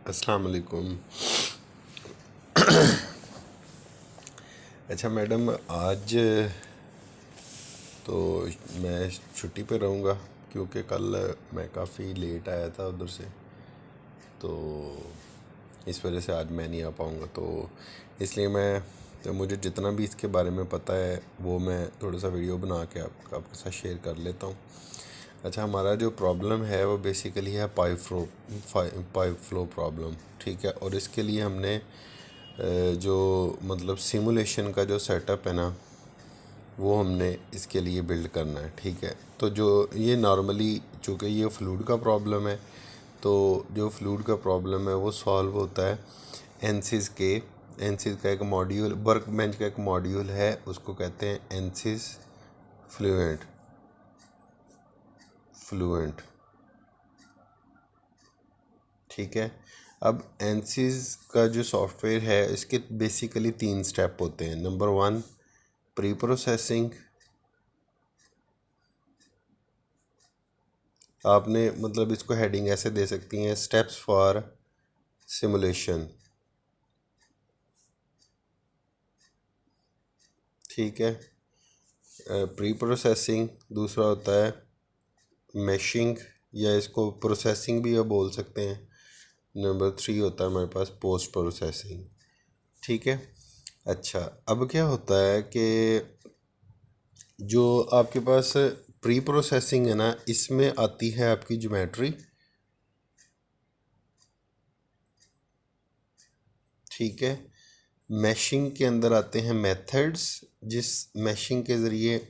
अस्सलाम वालेकुम। अच्छा मैडम, आज तो मैं छुट्टी पे रहूँगा क्योंकि कल मैं काफ़ी लेट आया था उधर से, तो इस वजह से आज मैं नहीं आ पाऊँगा। तो इसलिए मैं तो मुझे जितना भी इसके बारे में पता है वो मैं थोड़ा सा वीडियो बना के आपके साथ शेयर कर लेता हूँ। अच्छा, हमारा जो प्रॉब्लम है वो बेसिकली है पाइप फ्लो प्रॉब्लम। ठीक है, और इसके लिए हमने जो मतलब सिमुलेशन का जो सेटअप है ना, वो हमने इसके लिए बिल्ड करना है। ठीक है, तो जो ये नॉर्मली चूँकि ये फ्लूइड का प्रॉब्लम है, तो जो फ्लूइड का प्रॉब्लम है वो सॉल्व होता है एनसिस का एक मॉड्यूल, वर्कबेंच का एक मॉड्यूल है, उसको कहते हैं एनसिस फ्लुएंट फ्लुएंट ठीक है। अब एनसिस का जो सॉफ्टवेयर है इसके बेसिकली 3 स्टेप होते हैं। Number 1 pre processing. आपने मतलब इसको हेडिंग ऐसे दे सकती हैं, स्टेप्स फॉर सिमुलेशन। ठीक है, प्री प्रोसेसिंग। दूसरा होता है मैशिंग, या इसको प्रोसेसिंग भी आप बोल सकते हैं। नंबर 3 होता है हमारे पास पोस्ट प्रोसेसिंग। ठीक है। अच्छा, अब क्या होता है कि जो आपके पास प्री प्रोसेसिंग है ना, इसमें आती है आपकी ज्योमेट्री। ठीक है, मैशिंग के अंदर आते हैं मेथड्स, जिस मैशिंग के ज़रिए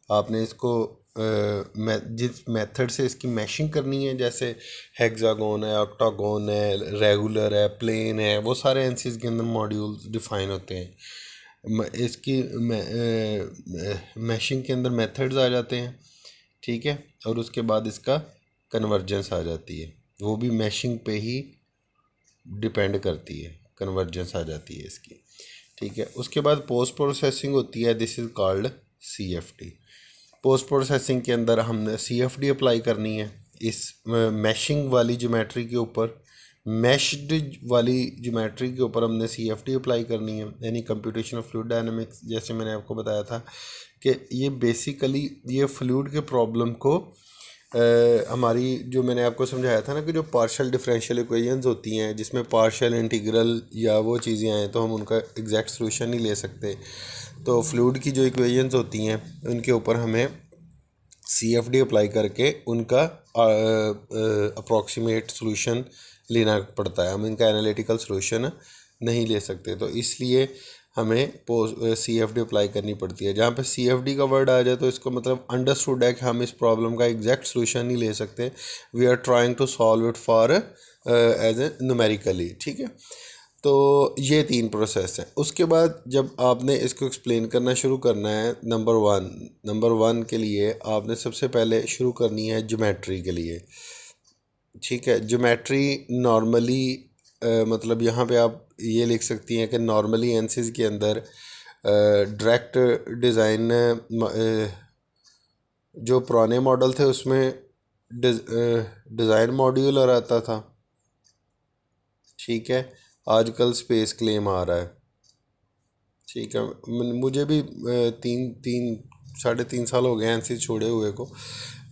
आपने इसको जिस मेथड से इसकी मैशिंग करनी है, जैसे हेक्सागोन है, ऑक्टागोन है, रेगुलर है, प्लेन है, वो सारे एनसीज के अंदर मॉड्यूल्स डिफाइन होते हैं। इसकी मैशिंग के अंदर मेथड्स आ जाते हैं। ठीक है, और उसके बाद इसका कन्वर्जेंस आ जाती है, वो भी मैशिंग पे ही डिपेंड करती है, कन्वर्जेंस आ जाती है इसकी। ठीक है, उसके बाद पोस्ट प्रोसेसिंग होती है, this is called CFD. Post processing के अंदर हमने सीएफडी अप्लाई करनी है इस मैशिंग वाली ज्योमेट्री के ऊपर। मैश्ड वाली ज्योमेट्री के ऊपर हमने सीएफडी अप्लाई करनी है, यानी कंप्यूटेशनल फ्लूइड डायनामिक्स। जैसे मैंने आपको बताया था कि ये बेसिकली ये फ्लूइड के प्रॉब्लम को हमारी जो मैंने आपको समझाया था ना कि जो पार्शियल डिफरेंशियल इक्वेशंस होती हैं जिसमें पार्शियल इंटीग्रल या वो चीज़ें आए तो हम उनका एग्जैक्ट सोल्यूशन नहीं ले सकते। तो फ्लूइड की जो इक्वेशंस होती हैं उनके ऊपर हमें सीएफडी अप्लाई करके उनका अप्रॉक्सीमेट सॉल्यूशन लेना पड़ता है। हम इनका एनालिटिकल सॉल्यूशन नहीं ले सकते, तो इसलिए हमें सीएफडी अप्लाई करनी पड़ती है। जहाँ पे सीएफडी का वर्ड आ जाए तो इसको मतलब अंडरस्टूड है कि हम इस प्रॉब्लम का एग्जैक्ट सॉल्यूशन नहीं ले सकते, we are trying to solve it for as a numerically. ठीक है, तो ये 3 प्रोसेस हैं। उसके बाद जब आपने इसको एक्सप्लेन करना शुरू करना है, नंबर वन के लिए आपने सबसे पहले शुरू करनी है ज्योमेट्री के लिए। ठीक है, ज्योमेट्री नॉर्मली मतलब यहाँ पे आप ये लिख सकती हैं कि नॉर्मली एनसिस के अंदर डायरेक्ट डिज़ाइन जो पुराने मॉडल थे उसमें डिज़ाइन मॉड्यूल और आता था। ठीक है, आजकल स्पेस क्लेम आ रहा है। ठीक है, मुझे भी 3-3 साढ़े 3 साल हो गए हैं एनसी छोड़े हुए को,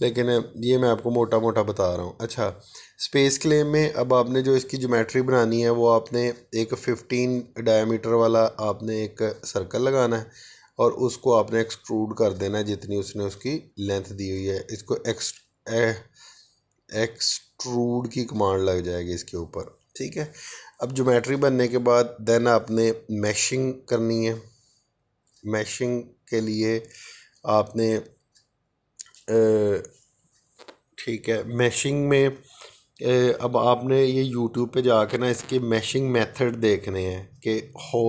लेकिन ये मैं आपको मोटा मोटा बता रहा हूँ। अच्छा, स्पेस क्लेम में अब आपने जो इसकी ज्योमेट्री बनानी है वो आपने एक 15 डायमीटर वाला आपने एक सर्कल लगाना है और उसको आपने एक्सट्रूड कर देना है जितनी उसने उसकी लेंथ दी हुई है। इसको एक्सट्रूड की कमांड लग जाएगी इसके ऊपर। ठीक है, अब ज्योमेट्री बनने के बाद देन आपने मैशिंग करनी है। मैशिंग के लिए आपने ठीक है, मैशिंग में अब आपने ये यूट्यूब पे जाके ना इसके मैशिंग मेथड देखने हैं कि हो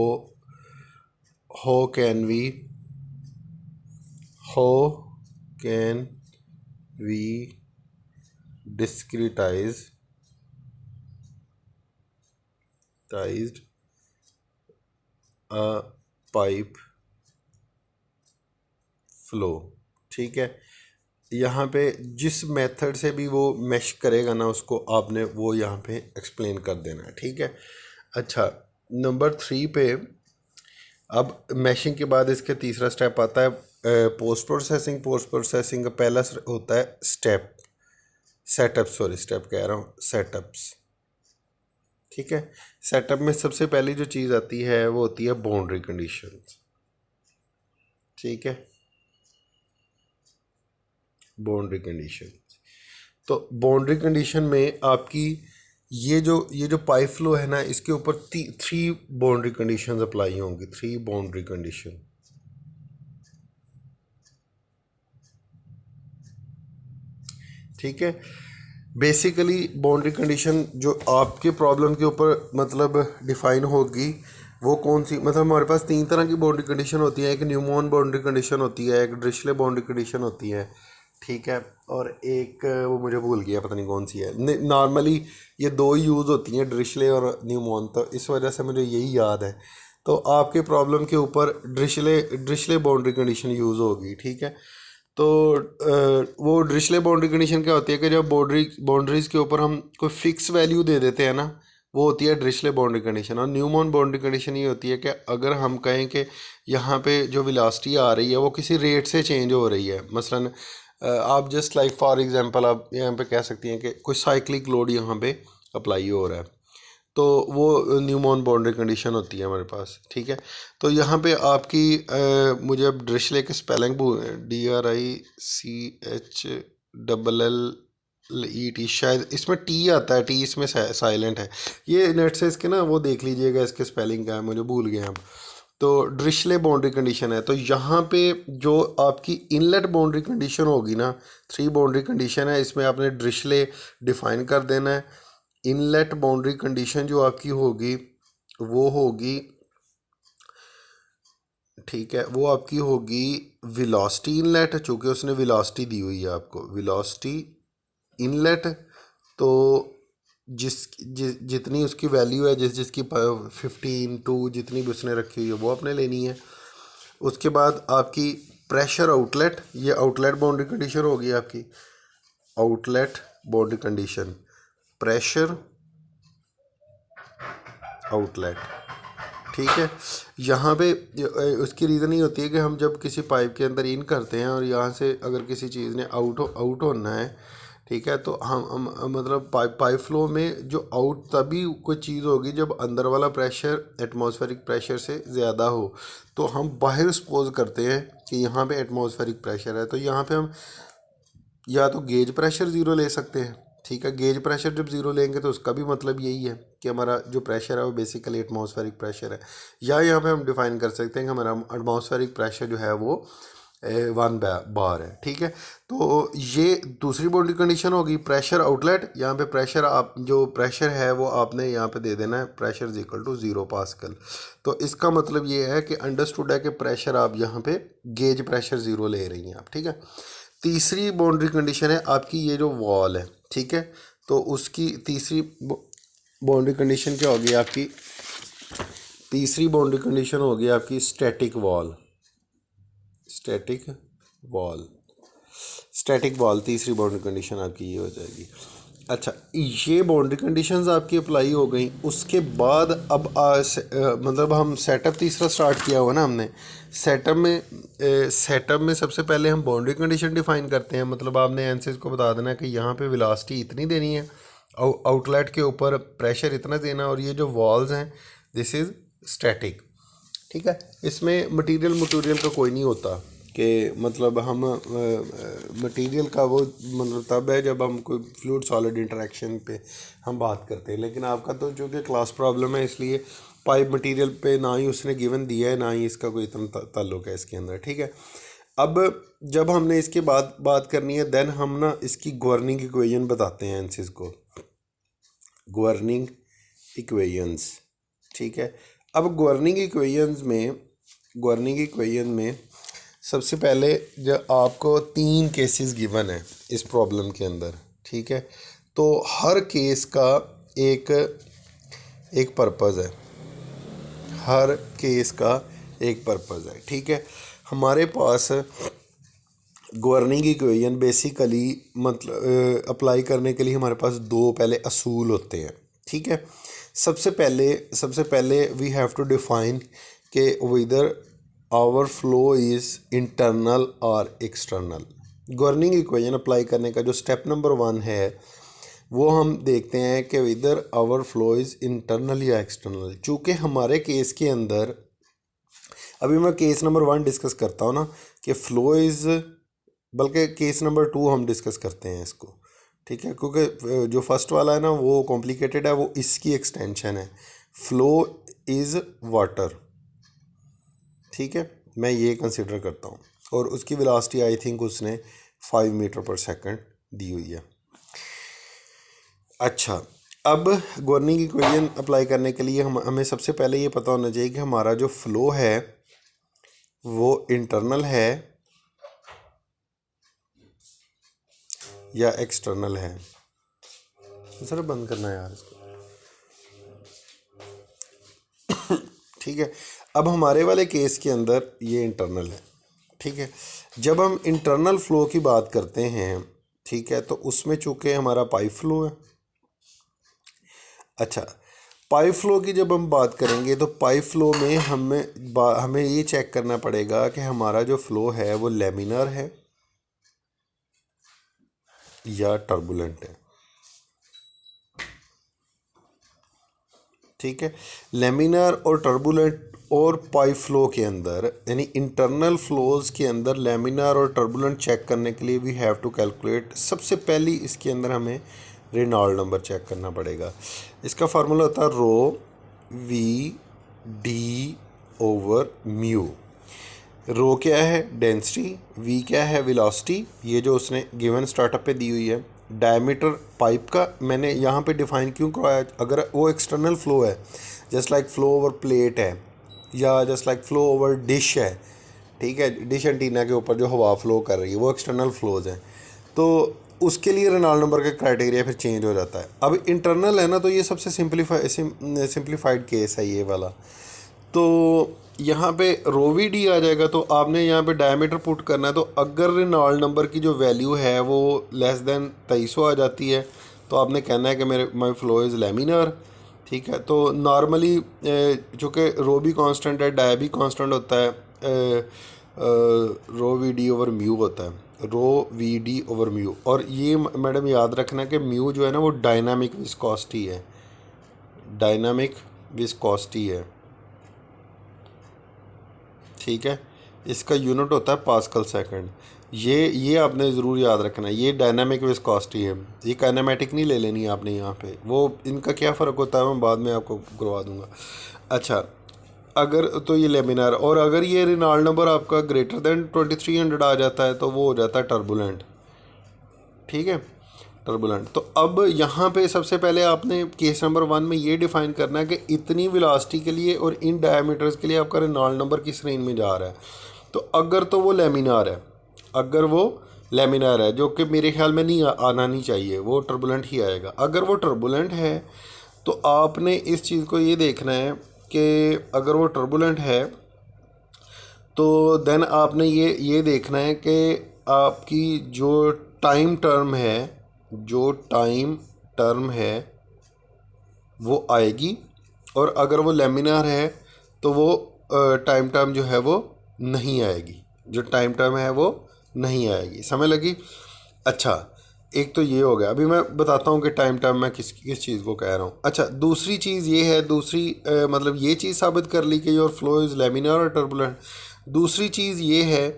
how can we how can we discretize a pipe flow. ठीक है, यहाँ पे जिस मेथड से भी वो मैश करेगा ना उसको आपने वो यहाँ पे एक्सप्लेन कर देना है, ठीक है। अच्छा, नंबर 3 पे अब मैशिंग के बाद इसके तीसरा स्टेप आता है पोस्ट प्रोसेसिंग। पोस्ट प्रोसेसिंग का पहला होता है स्टेप सेटअप, सॉरी स्टेप कह रहा हूँ, सेटअप्स, ठीक है। सेटअप में सबसे पहली जो चीज़ आती है वो होती है बाउंड्री कंडीशंस, ठीक है, बाउंड्री कंडीशन। तो बाउंड्री कंडीशन में आपकी ये जो पाइप फ्लो है ना, इसके ऊपर 3 बाउंड्री कंडीशंस अप्लाई होंगी, 3 बाउंड्री कंडीशन, ठीक है। बेसिकली बाउंड्री कंडीशन जो आपके प्रॉब्लम के ऊपर मतलब डिफाइन होगी वो कौन सी, मतलब हमारे पास 3 तरह की बाउंड्री कंडीशन होती है। एक न्यूमोन बाउंड्री कंडीशन होती है, एक ड्रिशले बाउंड्री कंडीशन होती है, ठीक है, और एक वो मुझे भूल गया, पता नहीं कौन सी है। नॉर्मली ये 2 ही यूज़ होती हैं, ड्रिशले और न्यूमोन, तो इस वजह से मुझे यही याद है। तो आपके प्रॉब्लम के ऊपर ड्रिशले बाउंड्री कंडीशन यूज़ होगी, ठीक है। तो वो ड्रिशले बाउंड्री कंडीशन क्या होती है कि जब बाउंड्रीज के ऊपर हम कोई फिक्स वैल्यू दे देते हैं ना, वो होती है ड्रिशले बाउंड्री कंडीशन। और न्यूमोन बाउंड्री कंडीशन ये होती है कि अगर हम कहें कि यहाँ पे जो वेलोसिटी आ रही है वो किसी रेट से चेंज हो रही है, मसलन आप जस्ट लाइक फॉर एग्जांपल आप यहाँ पे कह सकती हैं कि कोई साइक्लिक लोड यहाँ पे अप्लाई हो रहा है, तो वो न्यूमोन बाउंड्री कंडीशन होती है हमारे पास, ठीक है। तो यहाँ पे आपकी मुझे अब ड्रिशले के स्पेलिंग DRICHLLET, शायद इसमें टी आता है, टी इसमें साइलेंट है। ये नेट से इसके ना वो देख लीजिएगा इसके स्पेलिंग क्या है, मुझे भूल गए अब। तो ड्रिशले बाउंड्री कंडीशन है। तो यहाँ पे जो आपकी इनलेट बाउंड्री कंडीशन होगी ना, 3 बाउंड्री कंडीशन है, इसमें आपने ड्रिशले डिफाइन कर देना है। इनलेट बाउंड्री कंडीशन जो आपकी होगी वो होगी, ठीक है, वो आपकी होगी वेलोसिटी इनलेट, चूँकि उसने वेलोसिटी दी हुई है आपको, वेलोसिटी इनलेट। तो जितनी उसकी वैल्यू है, जिसकी 15 जितनी भी उसने रखी हुई है वो आपने लेनी है। उसके बाद आपकी प्रेशर आउटलेट, ये आउटलेट बाउंड्री कंडीशन होगी आपकी, outlet boundary condition, pressure outlet, ठीक है। यहाँ पे उसकी रीज़न ये होती है कि हम जब किसी पाइप के अंदर इन करते हैं और यहाँ से अगर किसी चीज़ ने आउट होना है, ठीक है, तो हम मतलब पाइप फ्लो में जो आउट तभी कोई चीज़ होगी जब अंदर वाला प्रेशर एटमॉस्फेरिक प्रेशर से ज़्यादा हो। तो हम बाहर सपोज करते हैं कि यहाँ पे एटमॉस्फेरिक प्रेशर है, तो यहाँ पे हम या तो गेज प्रेशर ज़ीरो ले सकते हैं, ठीक है। गेज प्रेशर जब ज़ीरो लेंगे तो उसका भी मतलब यही है कि हमारा जो प्रेशर है वो बेसिकली एटमॉस्फेरिक प्रेशर है। या यहाँ पे हम डिफ़ाइन कर सकते हैं कि हमारा एटमॉस्फेरिक प्रेशर जो है वो 1 बार है, ठीक है। तो ये दूसरी बाउंड्री कंडीशन होगी प्रेशर आउटलेट। यहाँ पे प्रेशर आप जो प्रेशर है वो आपने यहाँ पे दे देना है, pressure is equal to 0 pascal. तो इसका मतलब ये है कि अंडरस्टूड है कि प्रेशर आप यहाँ पे गेज प्रेशर 0 ले रही हैं आप, ठीक है। तीसरी बाउंड्री कंडीशन है आपकी ये जो वॉल है, ठीक है। तो उसकी तीसरी बाउंड्री कंडीशन क्या होगी आपकी, तीसरी बाउंड्री कंडीशन होगी आपकी static wall, static wall, static wall तीसरी बाउंड्री कंडीशन आपकी ये हो जाएगी। अच्छा, ये बाउंड्री कंडीशंस आपकी अप्लाई हो गई। उसके बाद अब मतलब हम सेटअप तीसरा स्टार्ट किया हुआ ना हमने, सेटअप में सबसे पहले हम बाउंड्री कंडीशन डिफाइन करते हैं। मतलब आपने एनसीज को बता देना कि यहाँ पे वेलोसिटी इतनी देनी है, आउटलेट के ऊपर प्रेशर इतना देना, और ये जो वॉल्स हैं दिस इज़ स्टैटिक, ठीक है। इसमें मटेरियल का कोई नहीं होता कि मतलब हम मटेरियल का वो मतलब तब है जब हम कोई फ्लूइड सॉलिड इंटरेक्शन पे हम बात करते हैं। लेकिन आपका तो जो कि क्लास प्रॉब्लम है इसलिए पाइप मटेरियल पे ना ही उसने गिवन दिया है ना ही इसका कोई इतना ताल्लुक है इसके अंदर, ठीक है। अब जब हमने इसके बाद बात करनी है देन हम ना इसकी गवर्निंग इक्वेशन बताते हैं एंसिस को, गवर्निंग इक्वेशंस, ठीक है। अब गवर्निंग इक्वेशन में सबसे पहले जो आपको 3 केसेस गिवन है इस प्रॉब्लम के अंदर, ठीक है। तो हर केस का एक पर्पज़ है, हर केस का एक पर्पज़ है, ठीक है। हमारे पास गवर्निंग इक्वेशन बेसिकली मतलब अप्लाई करने के लिए हमारे पास दो पहले असूल होते हैं, ठीक है। सबसे पहले वी हैव टू डिफाइन कि whether our flow is internal और एक्सटर्नल। गवर्निंग इक्वेशन अप्लाई करने का जो स्टेप नंबर 1 है वो हम देखते हैं कि whether our flow is internal या एक्सटर्नल। चूँकि हमारे केस के अंदर, अभी मैं केस नंबर 1 डिस्कस करता हूँ ना कि फ़्लो इज़, बल्कि केस नंबर 2 हम डिस्कस करते हैं इसको, ठीक है, क्योंकि जो फर्स्ट वाला है ना वो कॉम्प्लिकेटेड है, वो इसकी एक्सटेंशन है। फ़्लो इज़ वाटर, ठीक है, मैं ये कंसिडर करता हूँ, और उसकी वेलोसिटी आई थिंक उसने 5 मीटर पर सेकंड दी हुई है। अच्छा, अब गवर्निंग इक्वेशन अप्लाई करने के लिए हमें सबसे पहले ये पता होना चाहिए कि हमारा जो फ़्लो है वो इंटरनल है या एक्सटर्नल है। सर बंद करना है यार इसको, ठीक है। अब हमारे वाले केस के अंदर ये इंटरनल है, ठीक है। जब हम इंटरनल फ़्लो की बात करते हैं, ठीक है, तो उसमें चूँकि हमारा पाइप फ्लो है। अच्छा, पाइप फ्लो की जब हम बात करेंगे तो पाइप फ्लो में हमें ये चेक करना पड़ेगा कि हमारा जो फ़्लो है वो लेमिनर है या टर्बुलेंट है, ठीक है। लेमिनर और टर्बुलेंट और पाइप फ्लो के अंदर, यानी इंटरनल फ्लोज के अंदर लेमिनर और टर्बुलेंट चेक करने के लिए वी हैव टू कैलकुलेट, सबसे पहली इसके अंदर हमें रेनॉल्ड नंबर चेक करना पड़ेगा। इसका फार्मूला होता है रो वी डी ओवर म्यू। रो क्या है? डेंसिटी। वी क्या है? वेलोसिटी, ये जो उसने गिवन स्टार्टअप पे दी हुई है। डायमीटर पाइप का मैंने यहाँ पे डिफाइन क्यों करवाया? अगर वो एक्सटर्नल फ्लो है, just like flow over plate है या just like flow over dish है, ठीक है, डिश एंटीना के ऊपर जो हवा फ्लो कर रही है वो एक्सटर्नल फ्लोज हैं, तो उसके लिए रेनॉल्ड नंबर का क्राइटेरिया फिर चेंज हो जाता है। अब इंटरनल है ना, तो ये सबसे सिंप्लीफाइड केस है ये वाला। तो यहाँ पे रो वी डी आ जाएगा, तो आपने यहाँ पे डायमीटर पुट करना है। तो अगर रेनॉल्ड नंबर की जो वैल्यू है वो लेस देन 2300 आ जाती है, तो आपने कहना है कि माई फ्लो इज़ लेमिनर, ठीक है। तो नॉर्मली चूँकि रो भी कांस्टेंट है, डाय भी कांस्टेंट होता है, रो वी डी ओवर म्यू होता है, रो वी डी ओवर म्यू। और ये मैडम याद रखना कि म्यू जो है ना वो डायनामिक विस्कोसिटी है, डायनामिक विस्कोसिटी है, ठीक है। इसका यूनिट होता है पास्कल सेकंड। ये आपने ज़रूर याद रखना है, ये डायनामिक विस्कोसिटी है, ये काइनेमेटिक नहीं ले लेनी है आपने यहाँ पे। वो इनका क्या फ़र्क होता है मैं बाद में आपको करवा दूँगा। अच्छा, अगर तो ये लेमिनार, और अगर ये रेनॉल्ड नंबर आपका ग्रेटर देन 2300 आ जाता है तो वो हो जाता है टर्बुलेंट, ठीक है, टर्बुलेंट। तो अब यहाँ पे सबसे पहले आपने केस नंबर 1 में ये डिफाइन करना है कि इतनी वेलोसिटी के लिए और इन डायमीटर्स के लिए आपका रेनॉल्ड नंबर किस रेंज में जा रहा है। तो अगर तो वो लेमिनार है, अगर वो लेमिनार है, जो कि मेरे ख्याल में नहीं आना नहीं चाहिए, वो टर्बुलेंट ही आएगा। अगर वो टर्बुलेंट है तो आपने इस चीज़ को ये देखना है कि अगर वो टर्बुलेंट है तो देन आपने ये देखना है कि आपकी जो टाइम टर्म है, जो टाइम टर्म है वो आएगी, और अगर वो लेमिनार है तो वो टाइम टर्म जो है वो नहीं आएगी, जो टाइम टर्म है वो नहीं आएगी। समझ लगी? अच्छा, एक तो ये हो गया। अभी मैं बताता हूँ कि टाइम टर्म मैं किस चीज़ को कह रहा हूँ। अच्छा, दूसरी चीज़ ये है, दूसरी मतलब ये चीज़ साबित कर ली कि योर फ्लो इज़ लेमिनार और टर्बुलेंट। दूसरी चीज़ ये है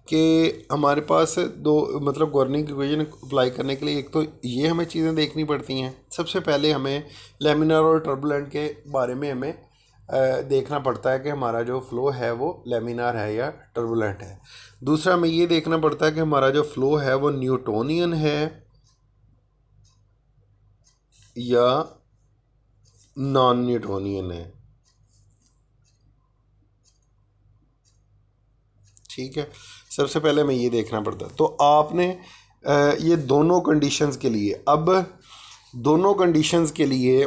कि हमारे पास दो मतलब गवर्निंग इक्वेशन अप्लाई करने के लिए एक तो ये हमें चीज़ें देखनी पड़ती हैं। सबसे पहले हमें लेमिनार और टर्बुलेंट के बारे में हमें देखना पड़ता है कि हमारा जो फ़्लो है वो लेमिनार है या टर्बुलेंट है। दूसरा हमें ये देखना पड़ता है कि हमारा जो फ़्लो है वो न्यूटोनियन है या नॉन न्यूटोनियन है, ठीक है। सबसे पहले हमें ये देखना पड़ता है। तो आपने ये दोनों कंडीशंस के लिए, अब दोनों कंडीशंस के लिए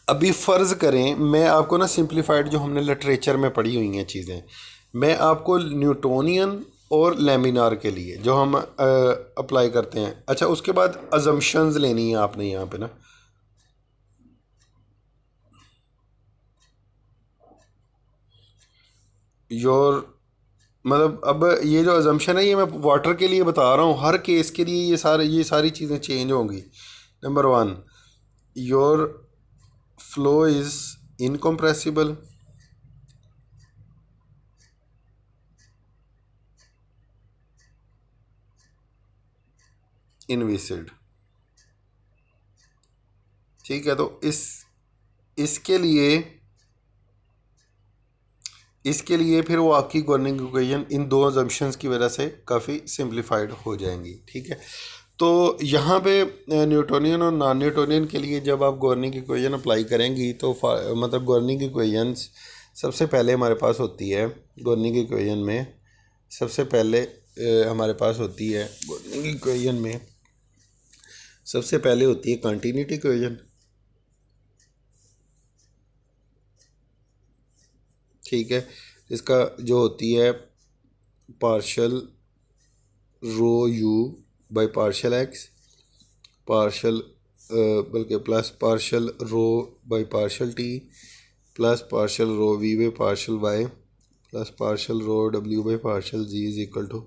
अभी फ़र्ज़ करें, मैं आपको ना सिंप्लीफाइड जो हमने लिटरेचर में पढ़ी हुई हैं चीज़ें, मैं आपको न्यूटोनियन और लेमिनार के लिए जो हम अप्लाई करते हैं। अच्छा, उसके बाद अजम्पशंस लेनी है आपने यहाँ पे ना। योर मतलब अब ये जो अजम्पशन है ये मैं वाटर के लिए बता रहा हूँ, हर केस के लिए ये सारी चीज़ें चेंज होंगी। Number one, your flow is incompressible. Inviscid. ठीक है, तो इसके लिए इसके लिए फिर वो आपकी गवर्निंग इक्वेशन इन दो अजम्पशंस की वजह से काफ़ी सिंप्लीफाइड हो जाएंगी। ठीक है, तो यहाँ पे न्यूटोनियन और नॉन न्यूटोनियन के लिए जब आप गवर्निंग इक्वेशन अप्लाई करेंगी तो मतलब गवर्निंग इक्वेशंस सबसे पहले हमारे पास होती है। गवर्निंग इक्वेशन में सबसे पहले हमारे पास होती है गवर्निंग इक्वेशन में सबसे पहले होती है कंटिन्यूटी इक्वेशन। ठीक है, इसका जो होती है partial rho u by partial x, partial बल्कि plus partial rho by partial t, plus partial rho v by partial y, plus partial rho डब्ल्यू by partial z is equal to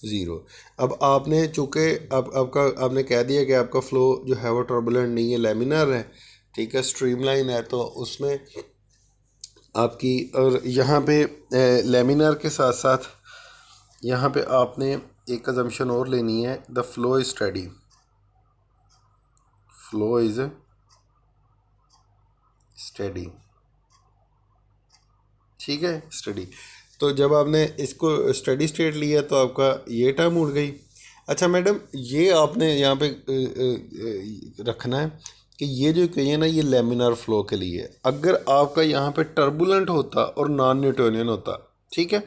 zero. अब आपने चूँकि अब आपका आपने कह दिया कि आपका फ़्लो जो है वो टर्बुलेंट नहीं है, लेमिनर है। ठीक है, स्ट्रीमलाइन है, तो उसमें आपकी और यहाँ पे लेमिनर के साथ साथ यहाँ पे आपने एक अजम्पशन और लेनी है, the flow is study. Flow is study. ठीक है, स्टडी। तो जब आपने इसको स्टडी स्टेट लिया तो आपका ये टर्म उड़ गई। अच्छा मैडम, ये आपने यहाँ पे रखना है कि ये जो इक्वेशन है ये लेमिनार फ्लो के लिए है। अगर आपका यहाँ पे टर्बुलेंट होता और नॉन न्यूटोनियन होता, ठीक है,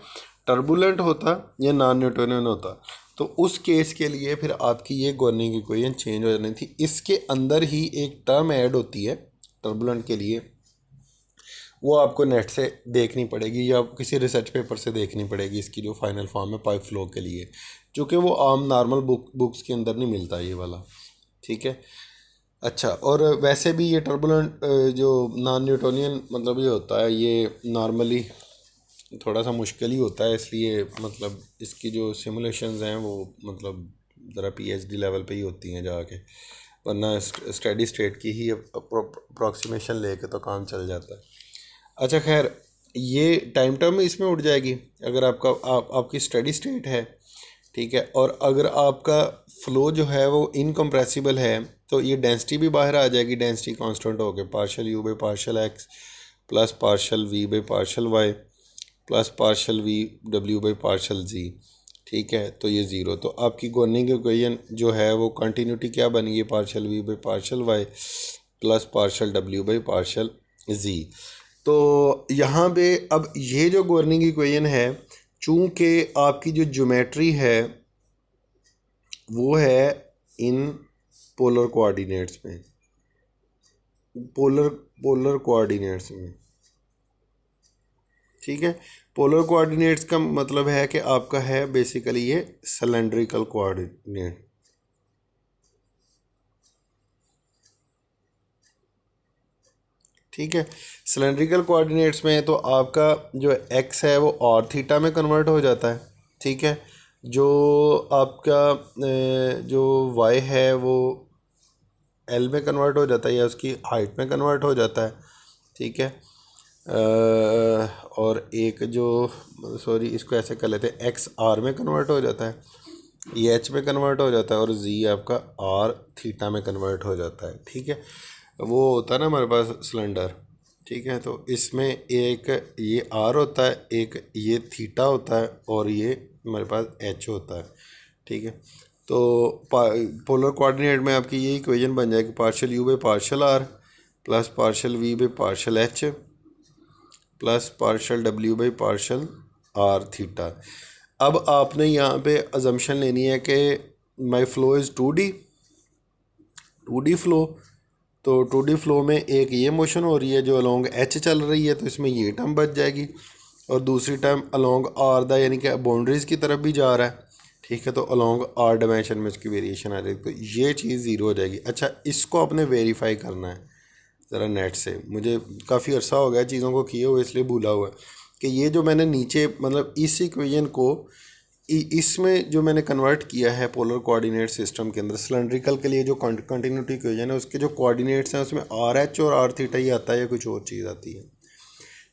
टर्बुलेंट होता या नॉन न्यूटोनियन होता, तो उस केस के लिए फिर आपकी ये गवर्निंग इक्वेशन चेंज हो जानी थी। इसके अंदर ही एक टर्म ऐड होती है टर्बुलेंट के लिए, वो आपको नेट से देखनी पड़ेगी या किसी रिसर्च पेपर से देखनी पड़ेगी, इसकी जो फाइनल फॉर्म है पाइप फ्लो के लिए, क्योंकि वो आम नॉर्मल बुक्स के अंदर नहीं मिलता ये वाला। ठीक है, अच्छा, और वैसे भी ये टर्बुलेंट जो नॉन न्यूटोनियन मतलब ये होता है, ये नॉर्मली थोड़ा सा मुश्किल ही होता है, इसलिए मतलब इसकी जो सिमुलेशंस हैं वो मतलब ज़रा पीएचडी लेवल पे ही होती हैं जाके, वरना स्टडी स्टेट की ही अप्रॉक्सीमेशन लेके तो काम चल जाता है। अच्छा खैर, ये टाइम टर्म इसमें उठ जाएगी अगर आपकी स्टडी स्टेट है। ठीक है, और अगर आपका फ़्लो जो है वो इनकम्प्रेसिबल है तो ये डेंसिटी भी बाहर आ जाएगी। डेंसिटी कांस्टेंट हो गया partial u by partial x plus partial v by partial y plus partial v डब्ल्यू बाई पार्शल जी। ठीक है, तो ये ज़ीरो। तो आपकी गवर्निंग इक्वेशन जो है वो कंटिन्यूटी क्या बनेगी, partial v by partial y plus partial डब्ल्यू बाई पार्शल जी। तो यहाँ पे अब ये जो गवर्निंग इक्वेशन है, चूँकि आपकी जो ज्योमेट्री है वो है इन पोलर कोऑर्डिनेट्स में, पोलर कोऑर्डिनेट्स में। ठीक है, पोलर कोऑर्डिनेट्स का मतलब है कि आपका है बेसिकली ये सिलेंड्रिकल कोऑर्डिनेट। ठीक है, सिलेंड्रिकल कोऑर्डिनेट्स में तो आपका जो एक्स है वो और थीटा में कन्वर्ट हो जाता है। ठीक है, जो आपका जो वाई है वो एल में कन्वर्ट हो जाता है या उसकी हाइट में कन्वर्ट हो जाता है। ठीक है, और एक जो सॉरी इसको ऐसे कर लेते हैं, एक्स आर में कन्वर्ट हो जाता है, ये एच में कन्वर्ट हो जाता है, और जी आपका आर थीटा में कन्वर्ट हो जाता है। ठीक है, वो होता है ना हमारे पास सिलेंडर। ठीक है, तो इसमें एक ये आर होता है, एक ये थीटा होता है, और ये हमारे पास एच होता है। ठीक है, तो पोलर कोऑर्डिनेट में आपकी ये इक्वेशन बन जाएगी partial u by partial r plus partial v by partial h plus partial डब्ल्यू बाई पार्शल आर थीटा। अब आपने यहाँ पे अजम्पशन लेनी है कि माई फ्लो इज़ 2D फ्लो। तो 2D फ्लो में एक ये मोशन हो रही है जो अलोंग एच चल रही है, तो इसमें ये टर्म बच जाएगी, और दूसरी टर्म अलोंग आर द यानी कि बाउंड्रीज़ की तरफ भी जा रहा है, ठीक है, तो अलोंग आर डायमेंशन में उसकी वेरिएशन आ जाएगी, तो ये चीज़ ज़ीरो हो जाएगी। अच्छा, इसको आपने वेरीफाई करना है ज़रा नेट से। मुझे काफ़ी अर्सा हो गया चीज़ों को किए हुए, इसलिए भूला हुआ है कि ये जो मैंने नीचे मतलब इस इक्वेशन को इसमें जो मैंने कन्वर्ट किया है पोलर कोऑर्डिनेट सिस्टम के अंदर, सिलेंड्रिकल के लिए जो कंटिन्यूटी इक्वेशन है उसके जो कोऑर्डिनेट्स हैं उसमें आर एच और आर थीटा ही आता है या कुछ और चीज़ आती है,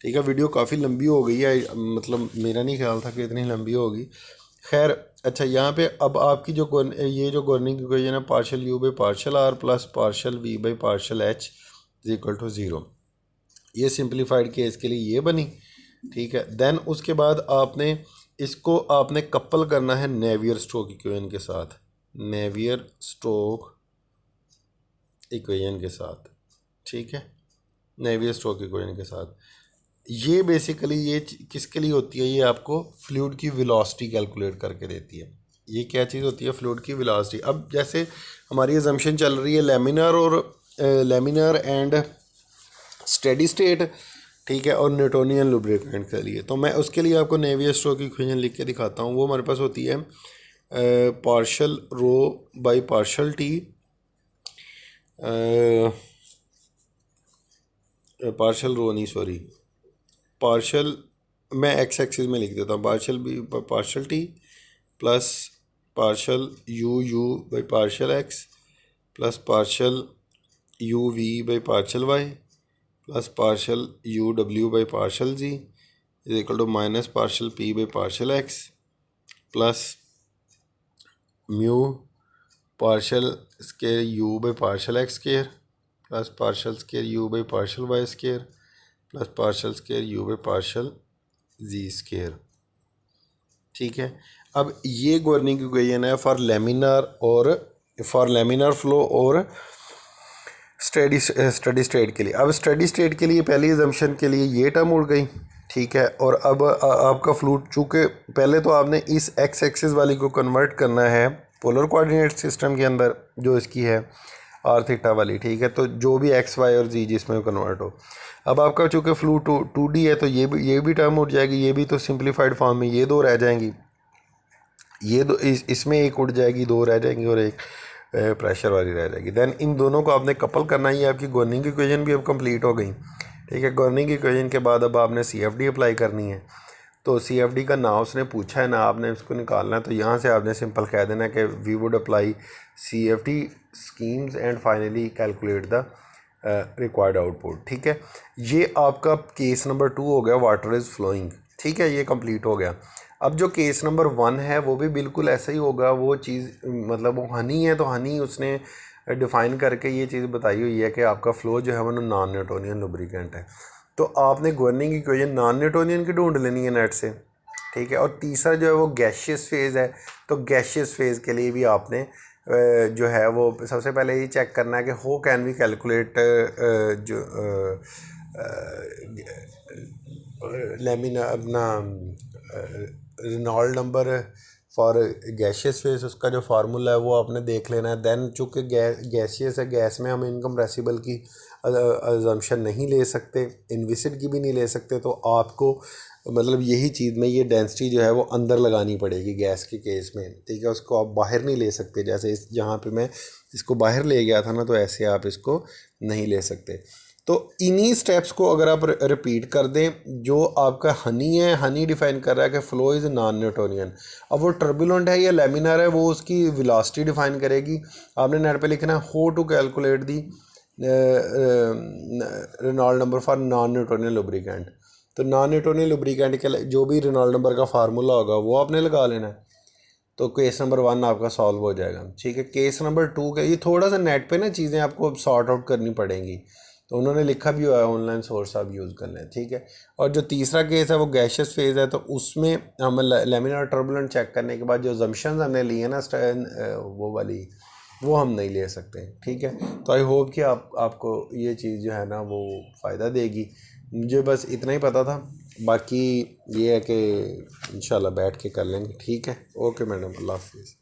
ठीक है। वीडियो काफ़ी लंबी हो गई है, मतलब मेरा नहीं ख्याल था कि इतनी लंबी होगी। खैर, अच्छा, यहाँ पे अब आपकी जो ये जो गवर्निंग इक्वेशन है partial u by partial r plus partial v by partial h is equal to zero, ये सिंप्लीफाइड केस के लिए ये बनी, ठीक है। देन उसके बाद इसको आपने कपल करना है नेवियर स्टोक इक्वेशन के साथ, नेवियर स्टोक इक्वेशन के साथ, ठीक है, नेवियर स्टोक इक्वेशन के साथ। ये बेसिकली ये किसके लिए होती है, ये आपको फ्लूइड की वेलोसिटी कैलकुलेट करके देती है। ये क्या चीज़ होती है, फ्लूइड की वेलोसिटी। अब जैसे हमारी अजम्पशन चल रही है लेमिनर एंड स्टेडी स्टेट, ठीक है, और न्यूटोनियन लुब्रिकेंट के लिए, तो मैं उसके लिए आपको नेवियर स्टोक इक्वेशन लिख के दिखाता हूँ। वो हमारे पास होती है partial rho by partial t, partial rho नहीं सॉरी पार्शल, मैं एक्स एक्सिस में लिख देता हूँ, partial b partial t plus partial u by partial x plus partial u v by partial y plus partial u डब्ल्यू by partial z is equal to minus partial p by partial x plus mu partial square u by partial x square plus partial square u by partial Y square plus partial square u by partial ji square, ठीक है। अब ये governing equation है for laminar flow और steady state के लिए। अब steady state के लिए पहली अजम्पशन के लिए ये टर्म उड़ गई, ठीक है। और अब आपका फ्लूइड, चूँकि पहले तो आपने इस एक्स एक्सिस वाली को कन्वर्ट करना है पोलर कोऑर्डिनेट सिस्टम के अंदर जो इसकी है आर थीटा वाली, ठीक है, तो जो भी एक्स वाई और जी जिसमें कन्वर्ट हो। अब आपका चूँकि फ्लूइड 2D है तो ये भी टर्म उड़ जाएगी, ये भी तो सिंप्लीफाइड फॉर्म में ये दो रह जाएंगी, ये दो इसमें एक उड़ जाएगी, दो रह जाएंगी और एक प्रेशर वाली रह जाएगी। देन इन दोनों को आपने कपल करना ही, आपकी गवर्निंग इक्वेशन भी अब कंप्लीट हो गई, ठीक है। गवर्निंग इक्वेशन के बाद अब आपने CFD अप्लाई करनी है, तो CFD का ना उसने पूछा है ना आपने इसको निकालना है, तो यहाँ से आपने सिंपल कह देना है कि we would apply CFD schemes and finally calculate the required output, ठीक है। ये आपका केस नंबर 2 हो गया, वाटर इज़ फ्लोइंग, ठीक है, ये कंप्लीट हो गया। अब जो केस नंबर 1 है वो भी बिल्कुल ऐसा ही होगा, वो चीज़ मतलब वो हनी है तो हनी उसने डिफ़ाइन करके ये चीज़ बताई हुई है कि आपका फ्लो जो है वो नॉन न्यूटोनियन लुब्रिकेंट है, तो आपने गवर्निंग इक्वेशन नॉन न्यूटोनियन की ढूंढ लेनी है नेट से, ठीक है। और तीसरा जो है वो गैशियस फेज़ है, तो गैशियस फेज़ के लिए भी आपने जो है वो सबसे पहले ये चेक करना है कि हाउ कैन वी कैलकुलेट जो लेमिना अपना Reynold number for gaseous phase, उसका जो फार्मूला है वो आपने देख लेना है। देन चूँकि गैसियस है, गैस में हम इनकम्प्रेसिबल की अजम्पशन नहीं ले सकते, इनविसिड की भी नहीं ले सकते, तो आपको मतलब यही चीज़ में ये डेंसिटी जो है वो अंदर लगानी पड़ेगी गैस के केस में, ठीक है। उसको आप बाहर नहीं ले सकते, जैसे इस जहाँ पे मैं इसको बाहर ले गया था ना, तो ऐसे आप इसको नहीं ले सकते। तो इन्हीं स्टेप्स को अगर आप रिपीट कर दें, जो आपका हनी है, हनी डिफाइन कर रहा है कि फ्लो इज़ नॉन न्यूटोनियन। अब वो टर्बुलेंट है या लेमिनार है, वो उसकी वेलोसिटी डिफाइन करेगी। आपने नेट पे लिखना है how to calculate the Reynold number for non Newtonian lubricant, तो नॉन न्यूटोनियन लुब्रिकेंट के जो भी रेनॉल्ड नंबर का फार्मूला होगा वो आपने लगा लेना है, तो केस नंबर 1 आपका सॉल्व हो जाएगा, ठीक है। केस नंबर 2 का ये थोड़ा सा नेट पे ना चीज़ें आपको सॉर्ट आउट करनी पड़ेंगी, तो उन्होंने लिखा भी हुआ है, ऑनलाइन सोर्स आप यूज़ कर लें, ठीक है। और जो तीसरा केस है वो गैशियस फेज़ है, तो उसमें हम लेमिनार टर्बुलेंट चेक करने के बाद जो जम्पशंस हमने लिए ना वो वाली वो हम नहीं ले सकते, ठीक है। तो आई होप कि आपको ये चीज़ जो है ना वो फ़ायदा देगी। मुझे बस इतना ही पता था, बाकी ये है कि इंशाल्लाह बैठ के कर लेंगे, ठीक है। ओके मैडम, अल्लाह हाफिज़।